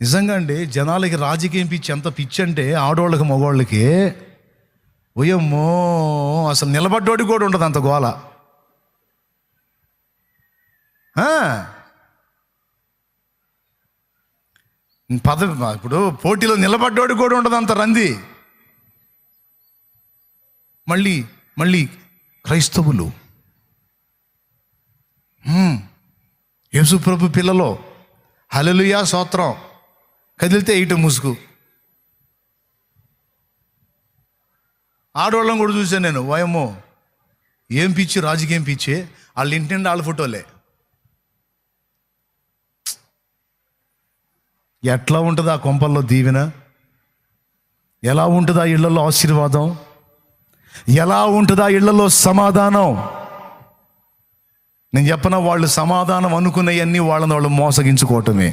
నిజంగా అండి, జనాలకి రాజకీయం పిచ్చి ఎంత పిచ్చి అంటే ఆడవాళ్ళకి మగవాళ్ళకి ఓయమ్మో, అసలు నిలబడ్డోడి కూడా ఉండదు అంత గోల. పదవి ఇప్పుడు పోటీలో నిలబడ్డోడి కూడా ఉండదు అంత రంది. మళ్ళీ మళ్ళీ క్రైస్తవులు, యేసు ప్రభు పిల్లలో హల్లెలూయా స్తోత్రం, కదిలితే ఇటు ముసుగు. ఆడవాళ్ళని కూడా చూశాను నేను. వాయమ్మో ఏం పిచ్చి, రాజకీయం పిచ్చి. వాళ్ళ ఇంటి నిండా వాళ్ళ ఫోటోలే. ఎట్లా ఉంటుంది ఆ కొంపల్లో దీవెన? ఎలా ఉంటుంది ఆ ఇళ్లలో ఆశీర్వాదం? ఎలా ఉంటుంది ఆ ఇళ్లలో సమాధానం? నేను చెప్పనా, వాళ్ళు సమాధానం అనుకున్నవన్నీ వాళ్ళని వాళ్ళు మోసగించుకోవటమే.